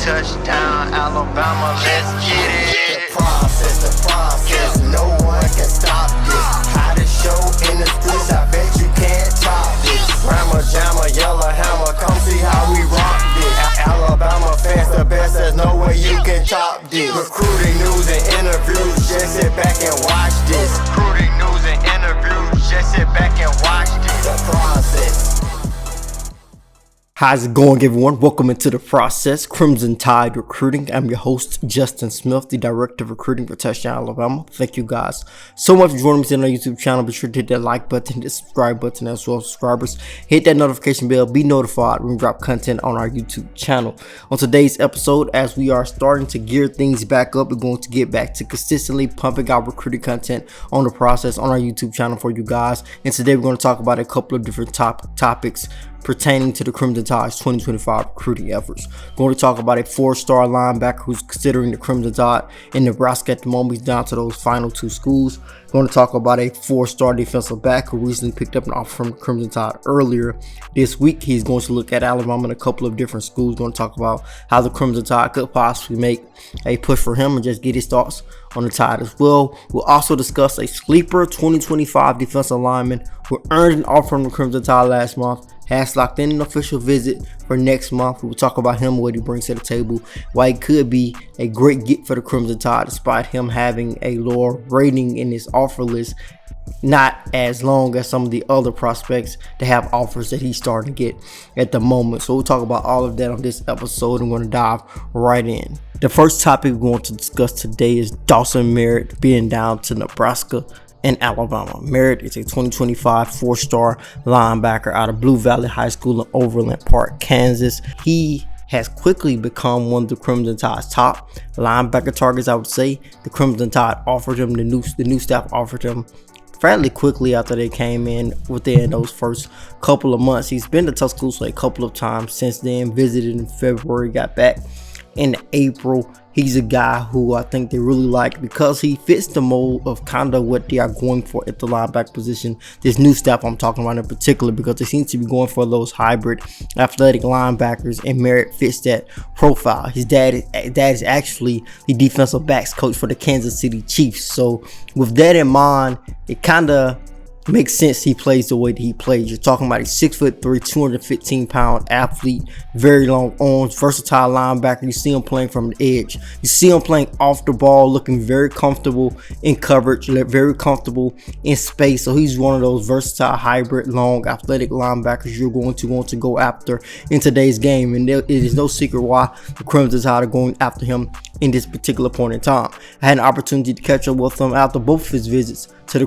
Touchdown, Alabama, let's get it. The process, no one can stop this. Hottest show in the streets, I bet you can't top this. Rammer, jammer, yellow hammer, come see how we rock this. Alabama fans the best, there's no way you can top this. Recruiting news and interviews, just sit back and watch this. Recruiting news and interviews, just sit back and watch this. The process. How's it going, everyone? Welcome into The Process, Crimson Tide Recruiting. I'm your host, Justin Smith, the Director of Recruiting for Touchdown Alabama. Thank you guys so much for joining me on our YouTube channel. Be sure to hit that like button, hit the subscribe button as well as subscribers. Hit that notification bell, be notified when we drop content on our YouTube channel. On today's episode, as we are starting to gear things back up, we're going to get back to consistently pumping out recruiting content on The Process on our YouTube channel for you guys. And today we're going to talk about a couple of different topics pertaining to the Crimson Tide's 2025 recruiting efforts. We're going to talk about a 4-star linebacker who's considering the Crimson Tide in Nebraska at the moment. He's down to those final 2 schools. We're going to talk about a 4-star defensive back who recently picked up an offer from the Crimson Tide earlier this week. He's going to look at Alabama and a couple of different schools. We're going to talk about how the Crimson Tide could possibly make a push for him and just get his thoughts on the Tide as well. We'll also discuss a sleeper 2025 defensive lineman who earned an offer from the Crimson Tide last month, has locked in an official visit for next month. We'll talk about him, what he brings to the table, why he could be a great get for the Crimson Tide despite him having a lower rating in his offer list, not as long as some of the other prospects that have offers that he's starting to get at the moment. So we'll talk about all of that on this episode. I'm going to dive right in. The first topic we're going to discuss today is Dawson Merritt being down to Nebraska and Alabama. Merritt is a 2025 4-star linebacker out of Blue Valley High School in Overland Park, Kansas. He has quickly become one of the Crimson Tide's top linebacker targets, I would say. The Crimson Tide offered him, the new staff offered him fairly quickly after they came in within those first couple of months. He's been to Tuscaloosa a couple of times since then, visited in February, got back in April. He's a guy who I think they really like because he fits the mold of kind of what they are going for at the linebacker position. This new staff I'm talking about in particular, because they seem to be going for those hybrid athletic linebackers, and Merritt fits that profile. His dad is actually the defensive backs coach for the Kansas City Chiefs. So with that in mind, it kind of makes sense he plays the way that he plays. You're talking about a 6'3", 215-pound athlete, very long arms, versatile linebacker. You see him playing from the edge. You see him playing off the ball, looking very comfortable in coverage, very comfortable in space. So he's one of those versatile, hybrid, long, athletic linebackers you're going to want to go after in today's game. And it is no secret why the Crimson Tide are going after him in this particular point in time. I had an opportunity to catch up with him after both of his visits to the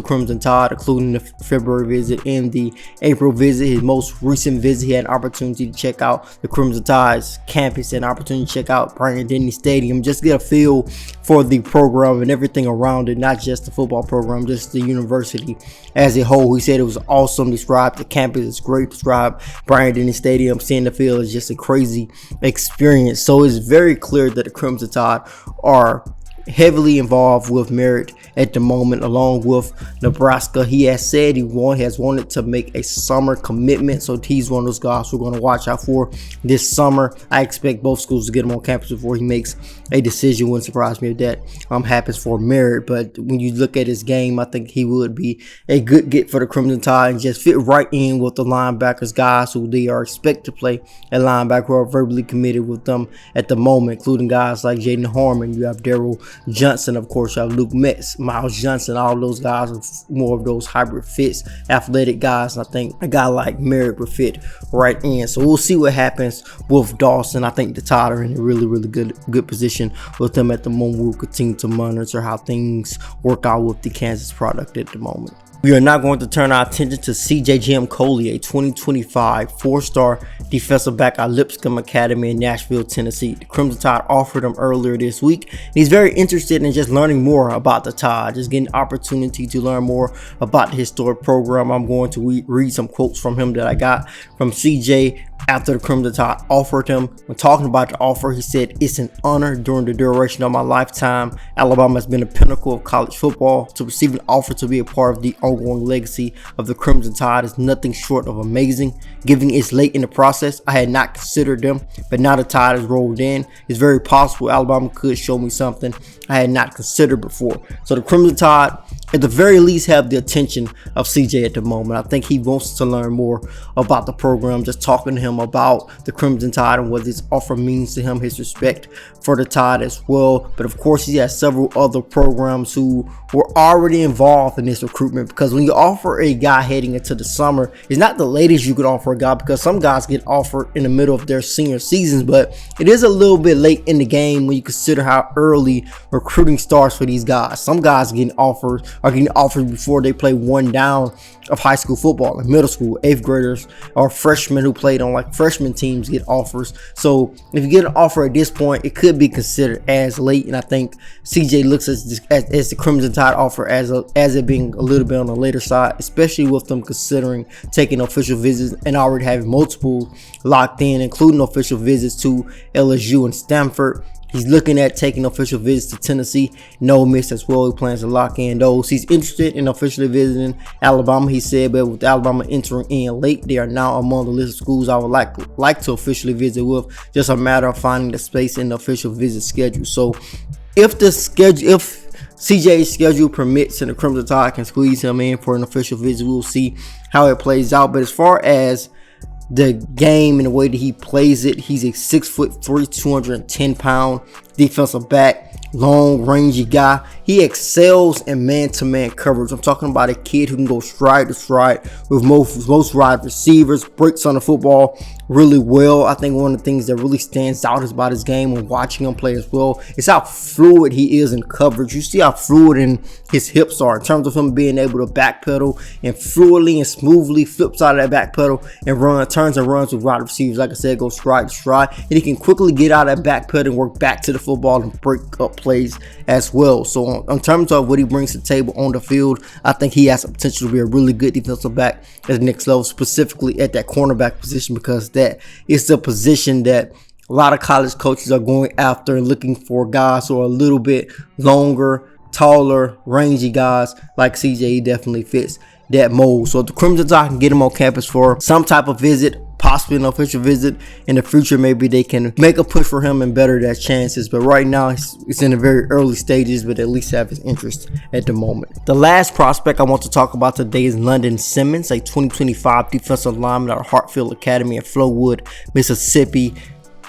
Crimson Tide, including the February visit and the April visit. His most recent visit, he had an opportunity to check out the Crimson Tide's campus, and an opportunity to check out Bryant-Denny Stadium, just get a feel for the program and everything around it, not just the football program, just the university as a whole. He said it was awesome. Described the campus is great. Described Bryant-Denny Stadium, seeing the field is just a crazy experience. So it's very clear that the Crimson Tide are heavily involved with Merritt at the moment, along with Nebraska. He has said he has wanted to make a summer commitment, so he's one of those guys we're going to watch out for this summer. I expect both schools to get him on campus before he makes a decision. Wouldn't surprise me if that happens for Merritt. But when you look at his game, I think he would be a good get for the Crimson Tide and just fit right in with the linebackers, guys who they are expected to play at linebacker, who are verbally committed with them at the moment, including guys like Jaden Harmon. You have Daryl Johnson, of course. You have Luke Metz, Miles Johnson. All those guys are more of those hybrid fits, athletic guys. And I think a guy like Merritt would fit right in. So we'll see what happens with Dawson. I think the Tide are in a really, really good position with them at the moment. We'll continue to monitor how things work out with the Kansas product at the moment. We are now going to turn our attention to CJ Coley, a 2025 4-star defensive back at Lipscomb Academy in Nashville, Tennessee. The Crimson Tide offered him earlier this week. He's very interested in just learning more about the Tide, just getting an opportunity to learn more about the historic program. I'm going to read some quotes from him that I got from CJ after the Crimson Tide offered him. When talking about the offer, he said, "It's an honor during the duration of my lifetime. Alabama has been the pinnacle of college football. To receive an offer to be a part of the ongoing legacy of the Crimson Tide is nothing short of amazing. Given it's late in the process, I had not considered them, but now the Tide has rolled in. It's very possible Alabama could show me something I had not considered before." So the Crimson Tide, at the very least, have the attention of CJ at the moment. I think he wants to learn more about the program, just talking to him about the Crimson Tide and what this offer means to him, his respect for the Tide as well. But of course, he has several other programs who were already involved in this recruitment, because when you offer a guy heading into the summer, it's not the latest you could offer a guy, because some guys get offered in the middle of their senior seasons, but it is a little bit late in the game when you consider how early recruiting starts for these guys. Some guys are getting offers before they play one down of high school football. In middle school, 8th graders or freshmen who played on like freshman teams get offers. So if you get an offer at this point, it could be considered as late. And I think CJ looks at the Crimson Tide offer as it being a little bit on the later side, especially with them considering taking official visits and already having multiple locked in, including official visits to LSU and Stanford. He's looking at taking official visits to Tennessee and Ole Miss as well. He plans to lock in those. He's interested in officially visiting Alabama, he said, but with Alabama entering in late, they are now among the list of schools I would like to officially visit with. Just a matter of finding the space in the official visit schedule. So if CJ's schedule permits and the Crimson Tide can squeeze him in for an official visit, we'll see how it plays out. But as far as the game and the way that he plays it, he's a 6'3", 210-pound defensive back, long, rangy guy. He excels in man-to-man coverage. I'm talking about a kid who can go stride to stride with most wide receivers, breaks on the football really well. I think one of the things that really stands out is about his game when watching him play as well is how fluid he is in coverage. You see how fluid in his hips are in terms of him being able to backpedal and fluidly and smoothly flips out of that backpedal and turns and runs with wide receivers. Like I said, goes stride to stride, and he can quickly get out of that backpedal and work back to the football and break up plays as well. So in terms of what he brings to the table on the field, I think he has the potential to be a really good defensive back at the next level, specifically at that cornerback position, because that is the position that a lot of college coaches are going after and looking for guys who are a little bit longer, taller, rangy guys like CJ. He definitely fits that mold. So if the Crimson Tide can get him on campus for some type of visit, possibly an official visit in the future, maybe they can make a push for him and better their chances. But right now it's in the very early stages, but at least have his interest at the moment. The last prospect I want to talk about today is London Simmons, a 2025 defensive lineman out of Hartfield Academy in Flowood, Mississippi.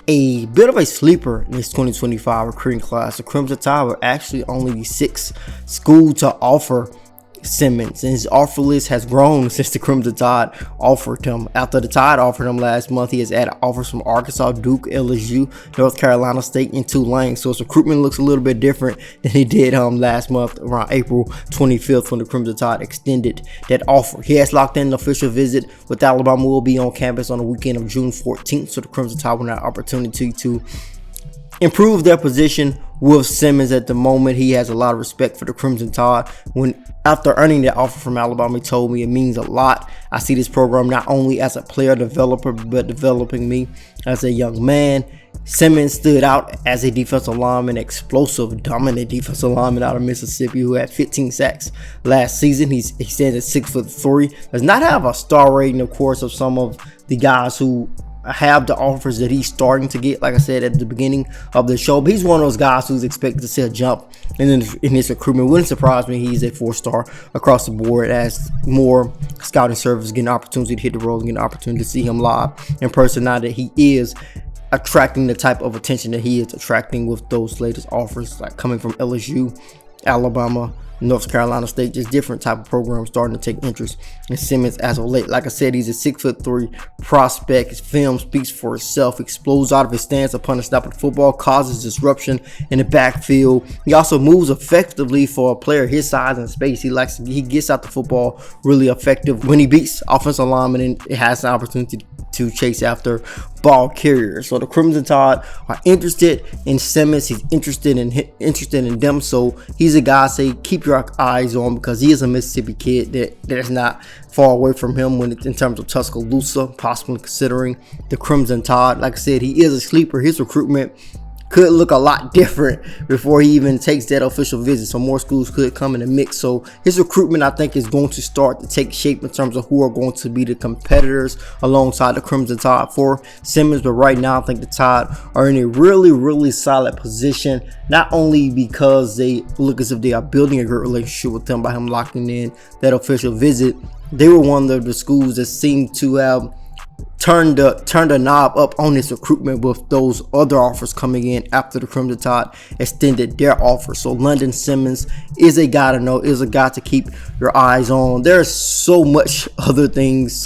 A bit of a sleeper in this 2025 recruiting class. The Crimson Tide were actually only the 6th school to offer Simmons, and his offer list has grown since the Crimson Tide offered him. After the Tide offered him last month, he has added offers from Arkansas, Duke, LSU, North Carolina State, and Tulane. So his recruitment looks a little bit different than he did last month around April 25th when the Crimson Tide extended that offer. He has locked in an official visit with Alabama. Will be on campus on the weekend of June 14th, so the Crimson Tide will have an opportunity to improve their position with Simmons. At the moment, he has a lot of respect for the Crimson Tide. After earning that offer from Alabama, he told me it means a lot. I see this program not only as a player developer, but developing me as a young man. Simmons stood out as a defensive lineman, explosive, dominant defensive lineman out of Mississippi who had 15 sacks last season. He stands at 6'3". Does not have a star rating, of course, of some of the guys who have the offers that he's starting to get, like I said at the beginning of the show. But he's one of those guys who's expected to see a jump in his recruitment. Wouldn't surprise me he's a 4-star across the board, as more scouting services get an opportunity to hit the road and get an opportunity to see him live in person now that he is attracting the type of attention that he is attracting with those latest offers, like coming from LSU, Alabama, North Carolina State. Just different type of programs starting to take interest in Simmons as of late. Like I said, he's a 6'3" prospect. His film speaks for itself. Explodes out of his stance upon the snap of the football, causes disruption in the backfield. He also moves effectively for a player his size and space. He gets out the football really effective when he beats offensive linemen, and it has an opportunity to chase after ball carriers. So the Crimson Tide are interested in Simmons. He's interested in them. So he's a guy, say, keep your eyes on, because he is a Mississippi kid that's not far away from him in terms of Tuscaloosa, possibly considering the Crimson Tide. Like I said, he is a sleeper. His recruitment could look a lot different before he even takes that official visit, so more schools could come in the mix. So his recruitment, I think, is going to start to take shape in terms of who are going to be the competitors alongside the Crimson Tide for Simmons. But right now, I think the Tide are in a really solid position, not only because they look as if they are building a great relationship with them by him locking in that official visit. They were one of the schools that seemed to have turned the knob up on this recruitment, with those other offers coming in after the Crimson Tide extended their offer. So London Simmons is a guy to know, is a guy to keep your eyes on. There's so many other things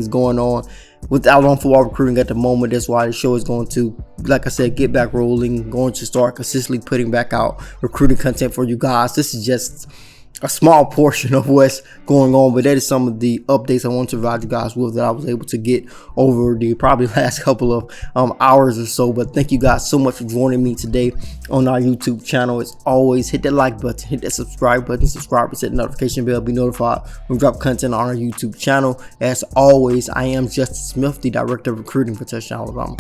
going on with Alabama football recruiting at the moment. That's why the show is going to, like I said, get back rolling, going to start consistently putting back out recruiting content for you guys. This is just a small portion of what's going on, but that is some of the updates I want to provide you guys with that I was able to get over the probably last couple of hours or so. But thank you guys so much for joining me today on our YouTube channel. As always, hit that like button, hit that subscribe button, subscribe, set the notification bell, be notified when we drop content on our YouTube channel. As always, I am Justin Smith, the Director of Recruiting for Touchdown Alabama.